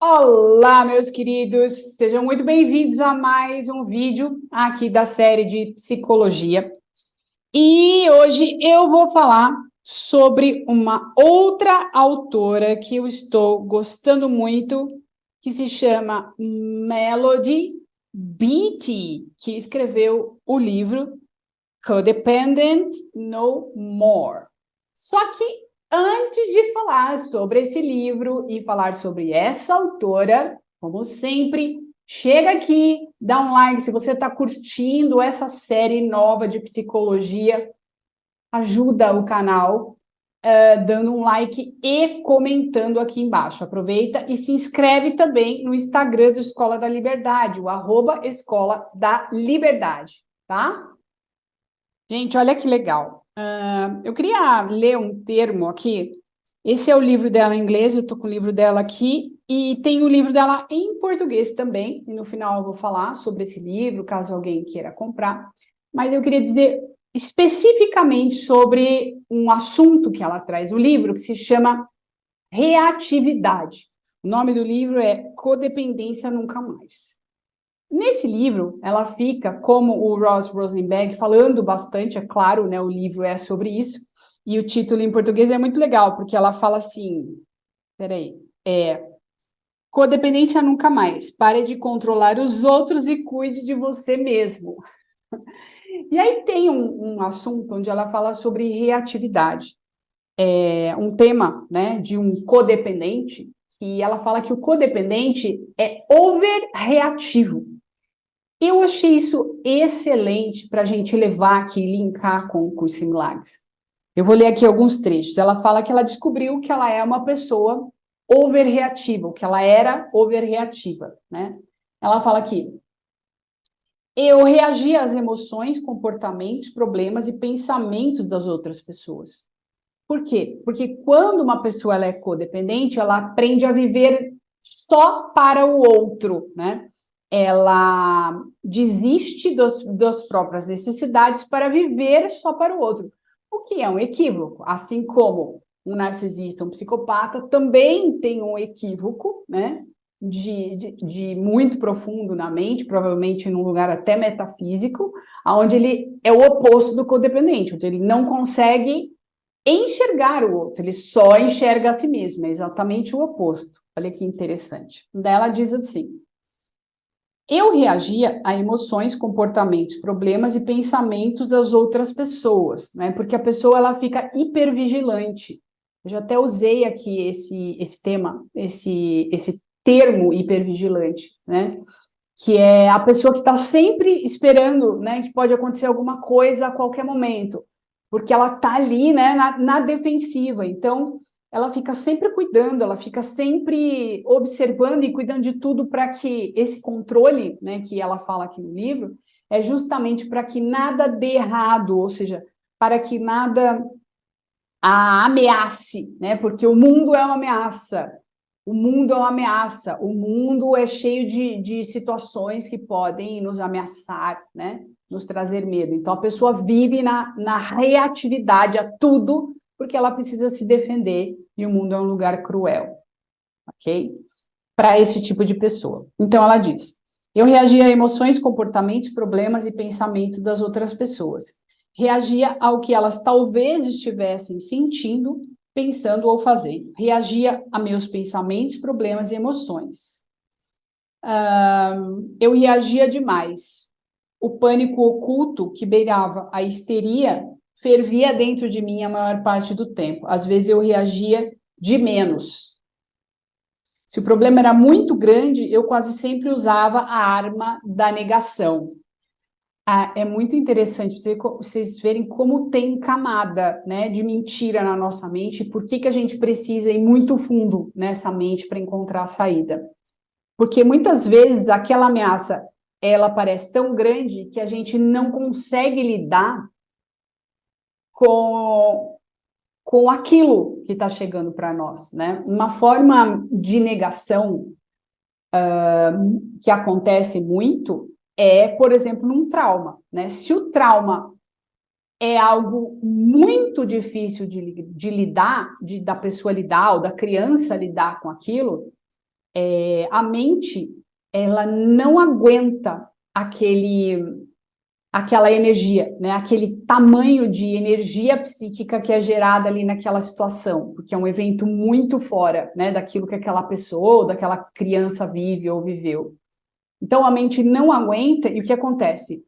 Olá, meus queridos, sejam muito bem-vindos a mais um vídeo aqui da série de psicologia. E hoje eu vou falar sobre uma outra autora que eu estou gostando muito, que se chama Melody Beattie, que escreveu o livro Codependent No More. Só que antes de falar sobre esse livro e falar sobre essa autora, como sempre, chega aqui, dá um like se você está curtindo essa série nova de psicologia, ajuda o canal dando um like e comentando aqui embaixo. Aproveita e se inscreve também no Instagram do Escola da Liberdade, o @Escola da Liberdade, tá? Gente, olha que legal. Eu queria ler um termo aqui. Esse é o livro dela em inglês, eu estou com o livro dela aqui, e tem o livro dela em português também, e no final eu vou falar sobre esse livro, caso alguém queira comprar. Mas eu queria dizer especificamente sobre um assunto que ela traz no livro, que se chama reatividade. O nome do livro é Codependência Nunca Mais. Nesse livro, ela fica, como o Ross Rosenberg, falando bastante, é claro, né, o livro é sobre isso, e o título em português é muito legal, porque ela fala assim, codependência nunca mais, pare de controlar os outros e cuide de você mesmo. E aí tem um assunto onde ela fala sobre reatividade, um tema, né, de um codependente, que ela fala que o codependente é overreativo. Eu achei isso excelente para a gente levar aqui e linkar com o curso em Milagres. Eu vou ler aqui alguns trechos. Ela fala que ela descobriu que ela é uma pessoa overreativa, que ela era overreativa, né? Ela fala aqui: eu reagia às emoções, comportamentos, problemas e pensamentos das outras pessoas. Por quê? Porque quando uma pessoa ela é codependente, ela aprende a viver só para o outro, né? Ela desiste das próprias necessidades para viver só para o outro, o que é um equívoco. Assim como um narcisista, um psicopata, também tem um equívoco, né? De muito profundo na mente, provavelmente num lugar até metafísico, onde ele é o oposto do codependente, onde ele não consegue enxergar o outro, ele só enxerga a si mesmo, é exatamente o oposto. Olha que interessante. Daí ela diz assim: eu reagia a emoções, comportamentos, problemas e pensamentos das outras pessoas, né? Porque a pessoa ela fica hipervigilante. Eu já até usei aqui esse tema, esse termo hipervigilante, né? Que é a pessoa que está sempre esperando, né? Que pode acontecer alguma coisa a qualquer momento, porque ela está ali, né? Na defensiva. Então ela fica sempre cuidando, ela fica sempre observando e cuidando de tudo para que esse controle, né, que ela fala aqui no livro, é justamente para que nada dê errado, ou seja, para que nada a ameace, né? Porque o mundo é uma ameaça. O mundo é uma ameaça. O mundo é cheio de situações que podem nos ameaçar, né? Nos trazer medo. Então a pessoa vive na reatividade a tudo porque ela precisa se defender e o mundo é um lugar cruel, ok? Para esse tipo de pessoa. Então ela diz: eu reagia a emoções, comportamentos, problemas e pensamentos das outras pessoas. Reagia ao que elas talvez estivessem sentindo, pensando ou fazendo. Reagia a meus pensamentos, problemas e emoções. Eu reagia demais. O pânico oculto, que beirava a histeria, fervia dentro de mim a maior parte do tempo. Às vezes eu reagia de menos. Se o problema era muito grande, eu quase sempre usava a arma da negação. É muito interessante vocês verem como tem camada, né, de mentira na nossa mente, e por que a gente precisa ir muito fundo nessa mente para encontrar a saída. Porque muitas vezes aquela ameaça, ela parece tão grande que a gente não consegue lidar com, com aquilo que está chegando para nós, né? Uma forma de negação que acontece muito é, por exemplo, num trauma, né? Se o trauma é algo muito difícil de lidar, da pessoa lidar ou da criança lidar com aquilo, A mente, ela não aguenta aquela energia, né? Aquele tamanho de energia psíquica que é gerada ali naquela situação, porque é um evento muito fora, né, daquilo que aquela pessoa ou daquela criança vive ou viveu. Então a mente não aguenta e o que acontece?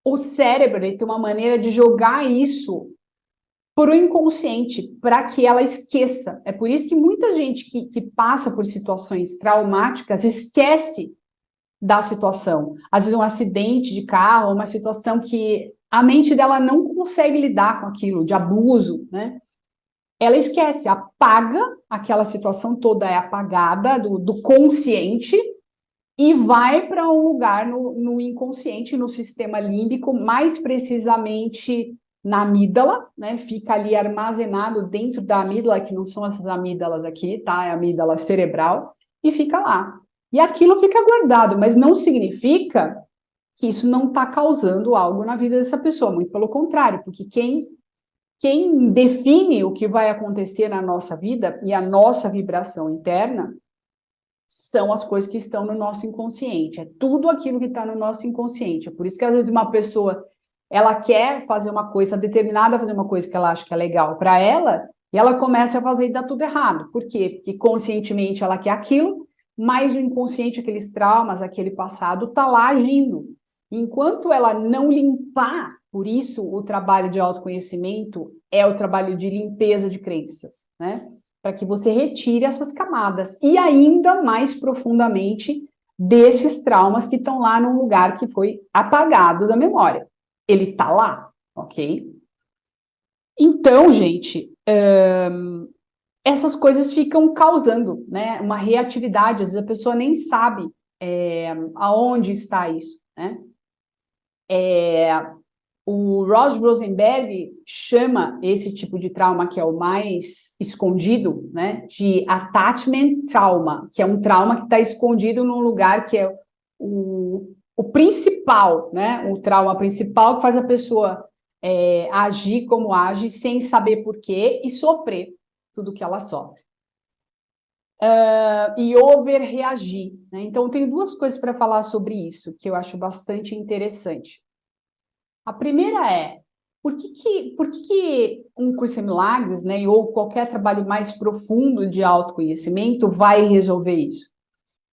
O cérebro tem uma maneira de jogar isso para o inconsciente, para que ela esqueça. É por isso que muita gente que passa por situações traumáticas esquece da situação. Às vezes um acidente de carro, uma situação que a mente dela não consegue lidar com aquilo, de abuso, né? Ela esquece, apaga aquela situação toda, é apagada do consciente e vai para um lugar no inconsciente, no sistema límbico, mais precisamente na amígdala, né? Fica ali armazenado dentro da amígdala, que não são essas amígdalas aqui, tá? É a amígdala cerebral, e fica lá. E aquilo fica guardado, mas não significa que isso não está causando algo na vida dessa pessoa, muito pelo contrário, porque quem define o que vai acontecer na nossa vida e a nossa vibração interna são as coisas que estão no nosso inconsciente, é tudo aquilo que está no nosso inconsciente. É por isso que às vezes uma pessoa, ela quer fazer uma coisa, determinada a fazer uma coisa que ela acha que é legal para ela, e ela começa a fazer e dá tudo errado. Por quê? Porque conscientemente ela quer aquilo, mas o inconsciente, aqueles traumas, aquele passado, está lá agindo. Enquanto ela não limpar, por isso o trabalho de autoconhecimento é o trabalho de limpeza de crenças, né? Para que você retire essas camadas e ainda mais profundamente desses traumas que estão lá num lugar que foi apagado da memória. Ele está lá, ok? Então, gente, essas coisas ficam causando, né, uma reatividade. Às vezes a pessoa nem sabe aonde está isso, né? O Ross Rosenberg chama esse tipo de trauma, que é o mais escondido, né, de attachment trauma, que é um trauma que está escondido num lugar que é o principal, né, o trauma principal que faz a pessoa agir como age sem saber por quê e sofrer tudo que ela sofre. E overreagir, né? Então, tem duas coisas para falar sobre isso, que eu acho bastante interessante. A primeira é, por que um curso em milagres, né, ou qualquer trabalho mais profundo de autoconhecimento vai resolver isso?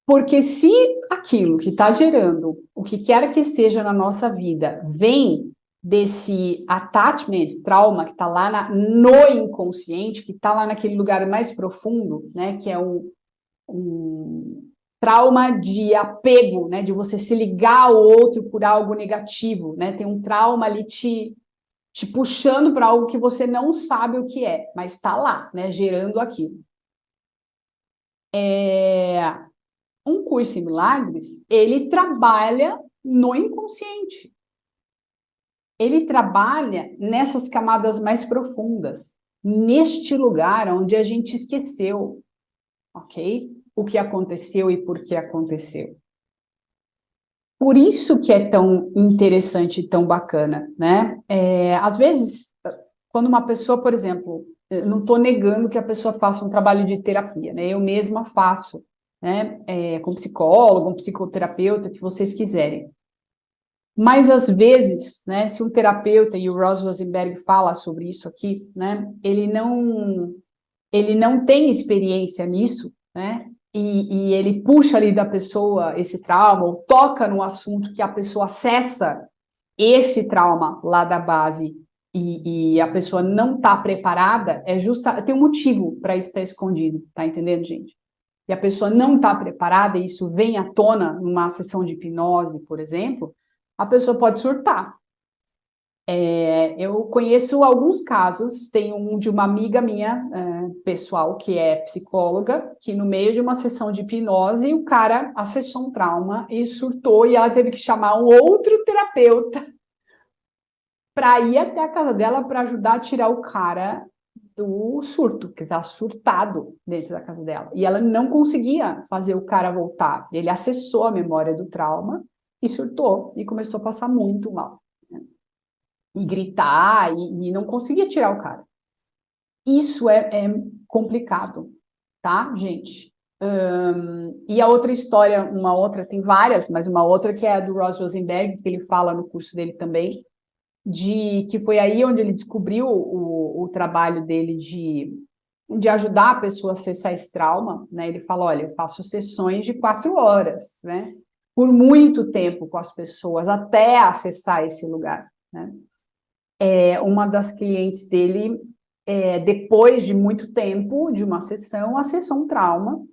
Porque se aquilo que está gerando o que quer que seja na nossa vida vem desse attachment, trauma, que está lá no inconsciente, que está lá naquele lugar mais profundo, né, que é um trauma de apego, né, de você se ligar ao outro por algo negativo, né, tem um trauma ali te puxando para algo que você não sabe o que é, mas está lá, né, gerando aquilo. Um curso em milagres, ele trabalha no inconsciente. Ele trabalha nessas camadas mais profundas, neste lugar onde a gente esqueceu, ok? O que aconteceu e por que aconteceu. Por isso que é tão interessante e tão bacana, né? Às vezes, quando uma pessoa, por exemplo, eu não estou negando que a pessoa faça um trabalho de terapia, né? Eu mesma faço, né? Com psicólogo, um psicoterapeuta, o que vocês quiserem. Mas, às vezes, né, se um terapeuta, e o Ross Rosenberg fala sobre isso aqui, né? Ele não tem experiência nisso, né? E ele puxa ali da pessoa esse trauma, ou toca no assunto que a pessoa acessa esse trauma lá da base e a pessoa não está preparada, tem um motivo para isso estar escondido, tá entendendo, gente? E a pessoa não está preparada, e isso vem à tona numa sessão de hipnose, por exemplo, a pessoa pode surtar. Eu conheço alguns casos, tem um de uma amiga minha, pessoal, que é psicóloga, que no meio de uma sessão de hipnose, o cara acessou um trauma e surtou, e ela teve que chamar um outro terapeuta para ir até a casa dela para ajudar a tirar o cara do surto, que está surtado dentro da casa dela. E ela não conseguia fazer o cara voltar. Ele acessou a memória do trauma e surtou, e começou a passar muito mal, né? E gritar, e não conseguia tirar o cara. Isso é complicado, tá, gente? E a outra história, uma outra, tem várias, mas uma outra que é a do Ross Rosenberg, que ele fala no curso dele também, de que foi aí onde ele descobriu o trabalho dele de ajudar a pessoa a acessar esse trauma, né? Ele fala, olha, eu faço sessões de 4 horas, né? Por muito tempo com as pessoas, até acessar esse lugar, né? Uma das clientes dele, depois de muito tempo de uma sessão, acessou um trauma,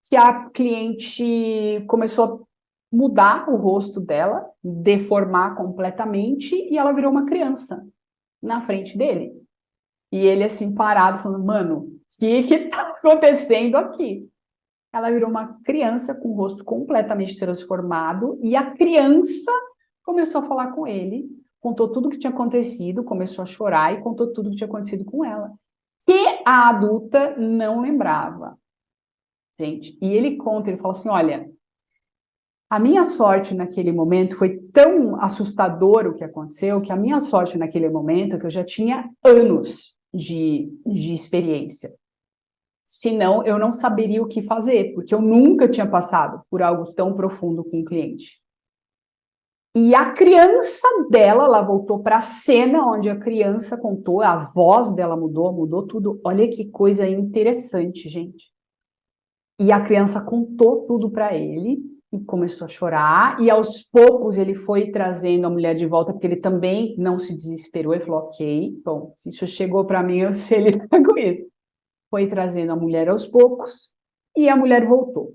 que a cliente começou a mudar o rosto dela, deformar completamente, e ela virou uma criança na frente dele. E ele, assim, parado, falando, mano, o que tá acontecendo aqui? Ela virou uma criança com o rosto completamente transformado, e a criança começou a falar com ele, contou tudo o que tinha acontecido, começou a chorar e contou tudo o que tinha acontecido com ela. E a adulta não lembrava, gente. E ele conta, ele fala assim, olha, a minha sorte naquele momento foi tão assustador o que aconteceu, que a minha sorte naquele momento é que eu já tinha anos de experiência. Senão, eu não saberia o que fazer, porque eu nunca tinha passado por algo tão profundo com um cliente. E a criança dela, ela voltou para a cena onde a criança contou, a voz dela mudou tudo. Olha que coisa interessante, gente. E a criança contou tudo para ele e começou a chorar. E aos poucos ele foi trazendo a mulher de volta, porque ele também não se desesperou. Ele falou: ok, bom, se isso chegou para mim, eu sei lidar com isso. Foi trazendo a mulher aos poucos e a mulher voltou.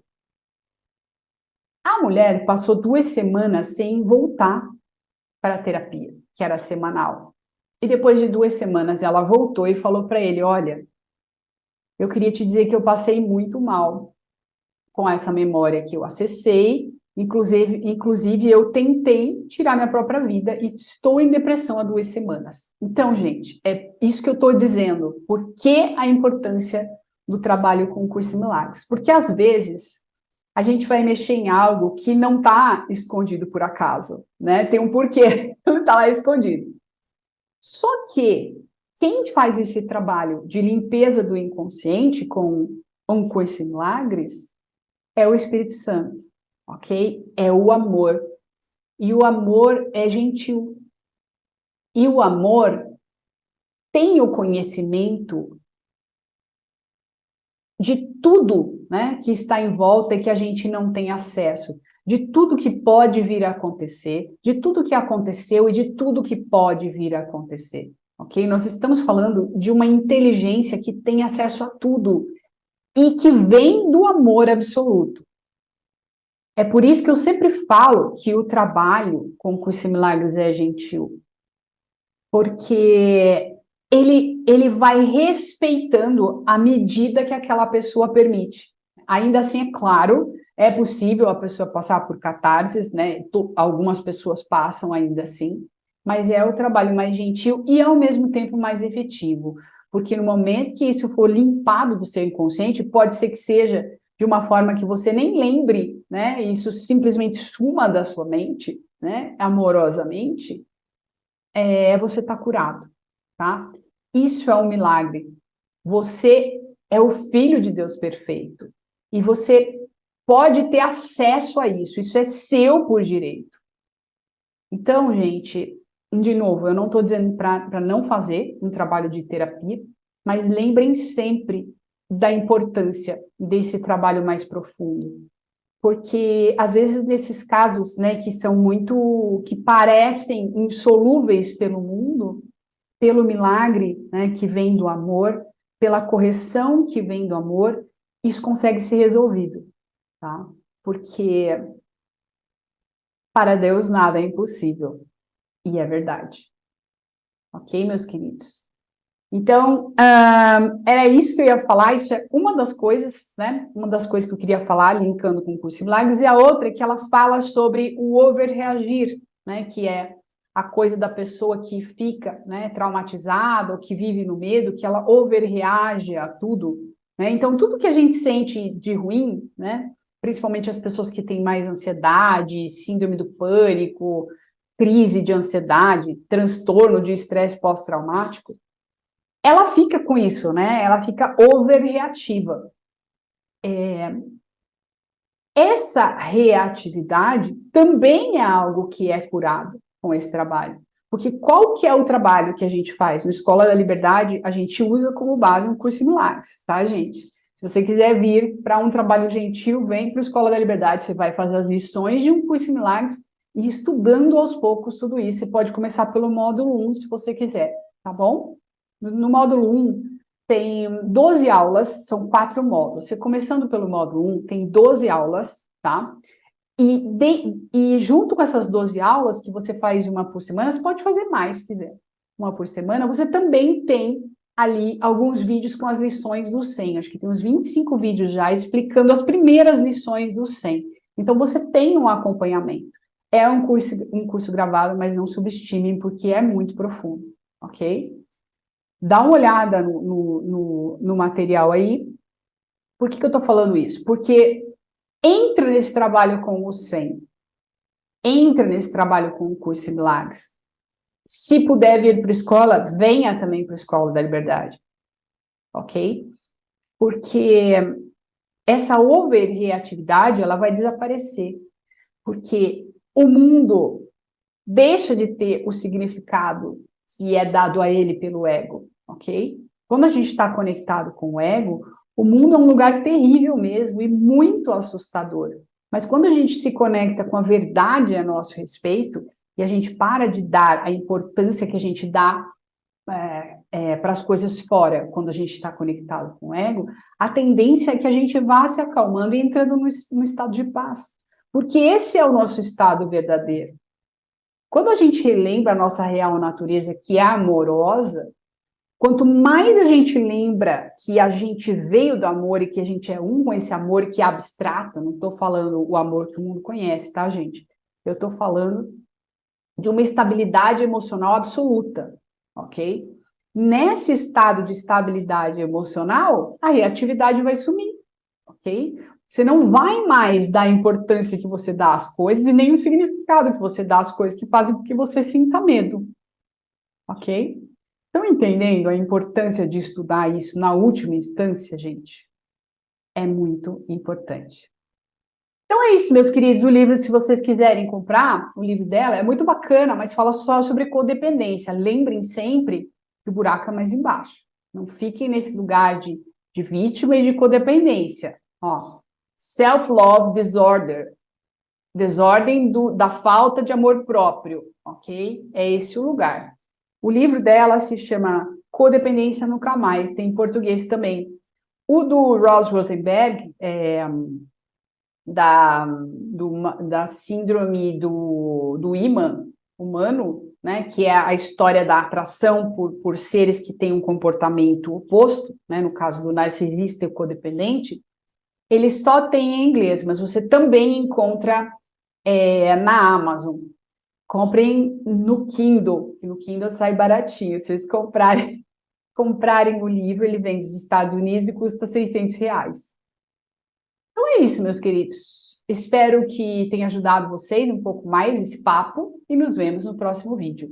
A mulher passou 2 semanas sem voltar para a terapia, que era semanal. E depois de 2 semanas ela voltou e falou para ele: olha, eu queria te dizer que eu passei muito mal com essa memória que eu acessei, inclusive eu tentei tirar minha própria vida e estou em depressão há 2 semanas. Então, gente, é isso que eu estou dizendo. Por que a importância do trabalho com o Curso em Milagres? Porque às vezes a gente vai mexer em algo que não está escondido por acaso, né? Tem um porquê, não está lá escondido. Só que quem faz esse trabalho de limpeza do inconsciente com um Curso em Milagres é o Espírito Santo, ok? É o amor. E o amor é gentil. E o amor tem o conhecimento de tudo, né, que está em volta e que a gente não tem acesso, de tudo que pode vir a acontecer, de tudo que aconteceu e de tudo que pode vir a acontecer, ok? Nós estamos falando de uma inteligência que tem acesso a tudo e que vem do amor absoluto. É por isso que eu sempre falo que o trabalho com o Curso em Milagres é gentil, porque ele vai respeitando a medida que aquela pessoa permite. Ainda assim, é claro, é possível a pessoa passar por catarses, né? Algumas pessoas passam ainda assim, mas é o trabalho mais gentil e, ao mesmo tempo, mais efetivo, porque no momento que isso for limpado do seu inconsciente, pode ser que seja de uma forma que você nem lembre, né? Isso simplesmente suma da sua mente, né? Amorosamente, você está curado, tá? Isso é um milagre. Você é o filho de Deus perfeito. E você pode ter acesso a isso. Isso é seu por direito. Então, gente, de novo, eu não estou dizendo para não fazer um trabalho de terapia, mas lembrem sempre da importância desse trabalho mais profundo. Porque, às vezes, nesses casos, né, que são muito, que parecem insolúveis pelo mundo, pelo milagre, né, que vem do amor, pela correção que vem do amor, isso consegue ser resolvido, tá? Porque para Deus nada é impossível, e é verdade. Ok, meus queridos? Então, era isso que eu ia falar, isso é uma das coisas, né? Uma das coisas que eu queria falar, linkando com o Curso em Milagres, e a outra é que ela fala sobre o overreagir, né? Que é a coisa da pessoa que fica, né, traumatizada ou que vive no medo, que ela overreage a tudo, né? Então, tudo que a gente sente de ruim, né? Principalmente as pessoas que têm mais ansiedade, síndrome do pânico, crise de ansiedade, transtorno de estresse pós-traumático, ela fica com isso, né? Ela fica overreativa. essa reatividade também é algo que é curado com esse trabalho. Porque qual que é o trabalho que a gente faz? No Escola da Liberdade, a gente usa como base um curso Milagres, tá, gente? Se você quiser vir para um trabalho gentil, vem para a Escola da Liberdade, você vai fazer as lições de um curso Milagres e estudando aos poucos tudo isso. Você pode começar pelo módulo 1, se você quiser, tá bom? No módulo 1, tem 12 aulas, são 4 módulos. Você começando pelo módulo 1, tem 12 aulas, tá? E junto com essas 12 aulas, que você faz uma por semana, você pode fazer mais, se quiser. Uma por semana, você também tem ali alguns vídeos com as lições do 100. Acho que tem uns 25 vídeos já explicando as primeiras lições do 100. Então, você tem um acompanhamento. É um curso gravado, mas não subestimem, porque é muito profundo, ok? Dá uma olhada no material aí. Por que eu estou falando isso? Porque entra nesse trabalho com o 100, entra nesse trabalho com o curso Milagres. Se puder vir para a escola, venha também para a Escola da Liberdade, ok? Porque essa overreatividade, ela vai desaparecer, porque o mundo deixa de ter o significado que é dado a ele pelo ego, ok? Quando a gente está conectado com o ego, o mundo é um lugar terrível mesmo e muito assustador. Mas quando a gente se conecta com a verdade a nosso respeito, e a gente para de dar a importância que a gente dá para as coisas fora, quando a gente está conectado com o ego, a tendência é que a gente vá se acalmando e entrando no estado de paz. Porque esse é o nosso estado verdadeiro. Quando a gente relembra a nossa real natureza, que é amorosa, quanto mais a gente lembra que a gente veio do amor e que a gente é um com esse amor que é abstrato, não estou falando o amor que o mundo conhece, tá, gente? Eu estou falando de uma estabilidade emocional absoluta, ok? Nesse estado de estabilidade emocional, a reatividade vai sumir, ok? Você não vai mais dar a importância que você dá às coisas e nem o significado que você dá às coisas que fazem com que você sinta medo, ok? Estão entendendo a importância de estudar isso na última instância, gente? É muito importante. Então é isso, meus queridos. O livro, se vocês quiserem comprar, o livro dela é muito bacana, mas fala só sobre codependência. Lembrem sempre que o buraco é mais embaixo. Não fiquem nesse lugar de vítima e de codependência. Ó, self-love disorder. Desordem da falta de amor próprio, ok? É esse o lugar. O livro dela se chama Codependência Nunca Mais, tem em português também. O do Ross Rosenberg, da síndrome do imã humano, né, que é a história da atração por seres que têm um comportamento oposto, né, no caso do narcisista e o codependente, ele só tem em inglês, mas você também encontra na Amazon. Comprem no Kindle, que no Kindle sai baratinho. Se vocês comprarem o livro, ele vem dos Estados Unidos e custa R$600. Então é isso, meus queridos. Espero que tenha ajudado vocês um pouco mais esse papo e nos vemos no próximo vídeo.